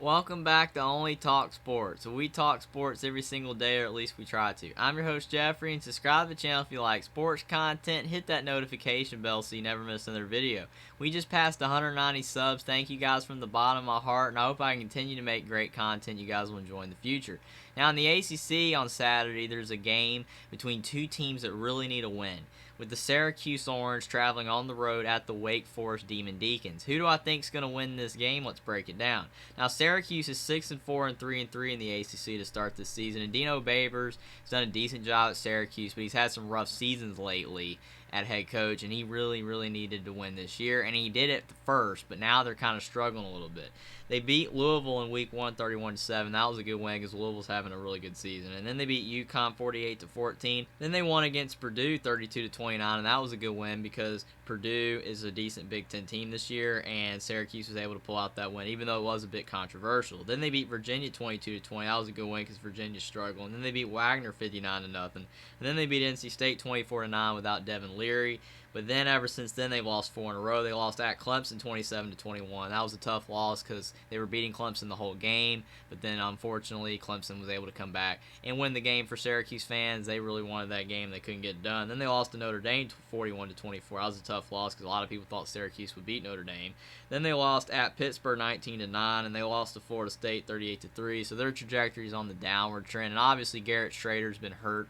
Welcome back to Only Talk Sports. So we talk sports every single day, or at least we try to. I'm your host Jeffrey, and subscribe to the channel if you like sports content. Hit that notification bell so you never miss another video. We just passed 190 subs. Thank you guys from the bottom of my heart, and I hope I can continue to make great content you guys will enjoy in the future. Now in the ACC on Saturday, there's a game between two teams that really need a win, with the Syracuse Orange traveling on the road at the Wake Forest Demon Deacons. Who do I think is going to win this game? Let's break it down. Now, Syracuse is 6-4 and 3-3 in the ACC to start this season, and Dino Babers has done a decent job at Syracuse, but he's had some rough seasons lately at head coach, and he really needed to win this year, and he did it first, but now they're kind of struggling a little bit. They beat Louisville in week 1 31-7. That was a good win because Louisville's having a really good season. And then they beat UConn 48-14. Then they won against Purdue 32-29, and that was a good win because Purdue is a decent Big Ten team this year, and Syracuse was able to pull out that win, even though it was a bit controversial. Then they beat Virginia 22-20. That was a good win because Virginia's struggling. And then they beat Wagner 59-0. And then they beat NC State 24-9 without Devin Leary. But then ever since then, they've lost 4 in a row. They lost at Clemson 27-21. That was a tough loss because they were beating Clemson the whole game. But then, unfortunately, Clemson was able to come back and win the game for Syracuse fans. They really wanted that game. They couldn't get it done. Then they lost to Notre Dame 41-24. That was a tough loss because a lot of people thought Syracuse would beat Notre Dame. Then they lost at Pittsburgh 19-9, and they lost to Florida State 38-3. So their trajectory is on the downward trend. And obviously, Garrett Schrader's been hurt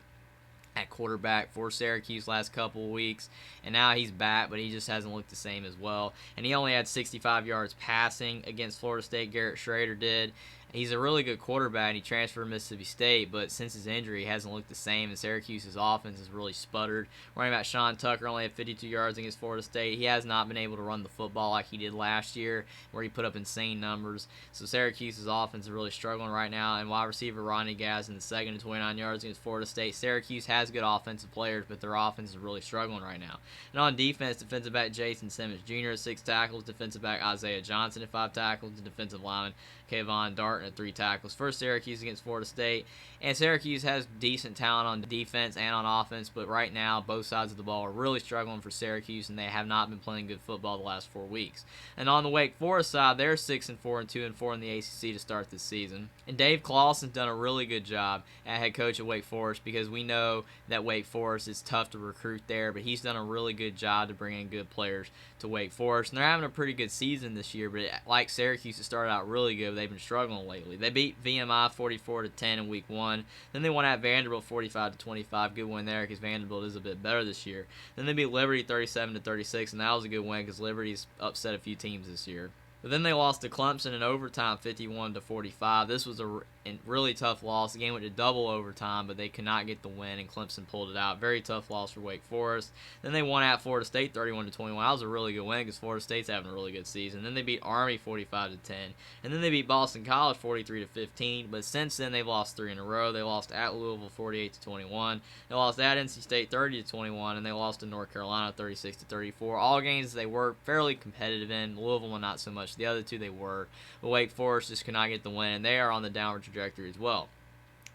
at quarterback for Syracuse last couple of weeks, and now he's back, but he just hasn't looked the same as well. And he only had 65 yards passing against Florida State. Garrett Schrader did. He's a really good quarterback, and he transferred to Mississippi State, but since his injury, he hasn't looked the same, and Syracuse's offense has really sputtered. Running back Sean Tucker only had 52 yards against Florida State. He has not been able to run the football like he did last year, where he put up insane numbers. So Syracuse's offense is really struggling right now, and wide receiver Ronnie Gaz in the second to 29 yards against Florida State. Syracuse has good offensive players, but their offense is really struggling right now. And on defense, defensive back Jason Simmons Jr. at 6 tackles, defensive back Isaiah Johnson at 5 tackles, and defensive lineman Kayvon Darton at 3 tackles for Syracuse against Florida State. And Syracuse has decent talent on defense and on offense, but right now both sides of the ball are really struggling for Syracuse, and they have not been playing good football the last 4 weeks. And on the Wake Forest side, they're 6-4 and 2-4 in the ACC to start this season. And Dave Clawson's done a really good job at head coach at Wake Forest, because we know that Wake Forest is tough to recruit there, but he's done a really good job to bring in good players to Wake Forest. And they're having a pretty good season this year, but like Syracuse, it started out really good. They've been struggling lately. They beat VMI 44-10 in week 1. Then they won at Vanderbilt 45-25. Good win there because Vanderbilt is a bit better this year. Then they beat Liberty 37-36, and that was a good win because Liberty's upset a few teams this year. But then they lost to Clemson in overtime 51-45. This was a really tough loss. The game went to double overtime, but they could not get the win, and Clemson pulled it out. Very tough loss for Wake Forest. Then they won at Florida State 31-21. That was a really good win because Florida State's having a really good season. Then they beat Army 45-10. And then they beat Boston College 43-15. But since then, they've lost 3 in a row. They lost at Louisville 48-21. They lost at NC State 30-21, and they lost to North Carolina 36-34. All games they were fairly competitive in. Louisville not so much. The other two they were. But Wake Forest just could not get the win, and they are on the downward trajectory as well.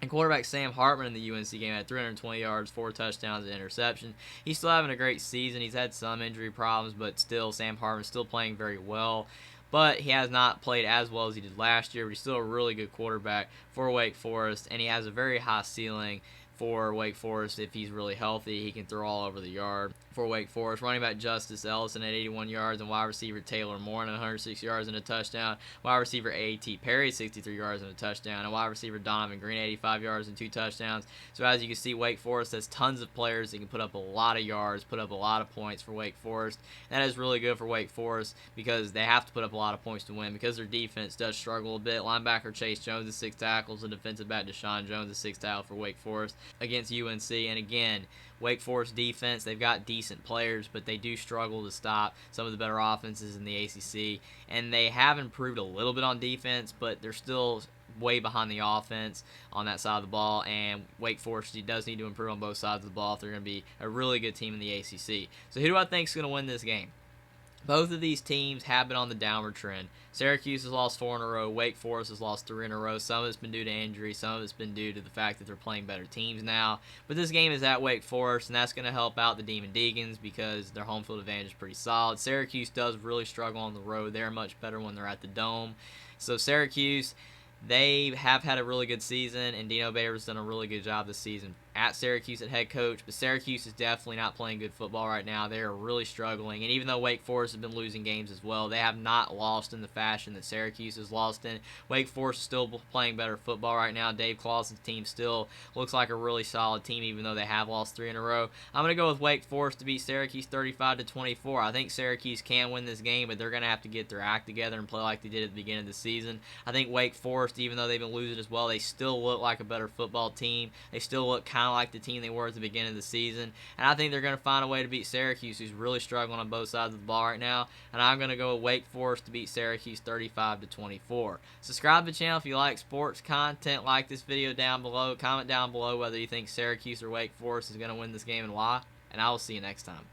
And quarterback Sam Hartman in the UNC game had 320 yards, 4 touchdowns, and interception. He's still having a great season. He's had some injury problems, but still, Sam Hartman's still playing very well. But he has not played as well as he did last year, but he's still a really good quarterback for Wake Forest, and he has a very high ceiling for Wake Forest. If he's really healthy, he can throw all over the yard for Wake Forest. Running back Justice Ellison at 81 yards, and wide receiver Taylor Moore at 106 yards and a touchdown. Wide receiver A.T. Perry 63 yards and a touchdown, and wide receiver Donovan Green 85 yards and 2 touchdowns. So as you can see, Wake Forest has tons of players that can put up a lot of yards, put up a lot of points for Wake Forest. That is really good for Wake Forest because they have to put up a lot of points to win because their defense does struggle a bit. Linebacker Chase Jones at 6 tackles, and defensive back Deshaun Jones at 6 tackles for Wake Forest against UNC. And again, Wake Forest defense, they've got decent players, but they do struggle to stop some of the better offenses in the ACC. And they have improved a little bit on defense, but they're still way behind the offense on that side of the ball. And Wake Forest does need to improve on both sides of the ball if they're going to be a really good team in the ACC. So who do I think is going to win this game? Both of these teams have been on the downward trend. Syracuse has lost 4 in a row. Wake Forest has lost 3 in a row. Some of it's been due to injury. Some of it's been due to the fact that they're playing better teams now. But this game is at Wake Forest, and that's going to help out the Demon Deacons because their home field advantage is pretty solid. Syracuse does really struggle on the road. They're much better when they're at the Dome. So Syracuse, they have had a really good season, and Dino Babers done a really good job this season at Syracuse at head coach. But Syracuse is definitely not playing good football right now. They are really struggling, and even though Wake Forest has been losing games as well, they have not lost in the fashion that Syracuse has lost in. Wake Forest is still playing better football right now. Dave Clawson's team still looks like a really solid team, even though they have lost 3 in a row. I'm going to go with Wake Forest to beat Syracuse 35-24. I think Syracuse can win this game, but they're going to have to get their act together and play like they did at the beginning of the season. I think Wake Forest, even though they've been losing as well, they still look like a better football team. They still look kind of like the team they were at the beginning of the season. And I think they're going to find a way to beat Syracuse, who's really struggling on both sides of the ball right now. And I'm going to go with Wake Forest to beat Syracuse 35-24. Subscribe to the channel if you like sports content. Like this video down below. Comment down below whether you think Syracuse or Wake Forest is going to win this game and why. And I will see you next time.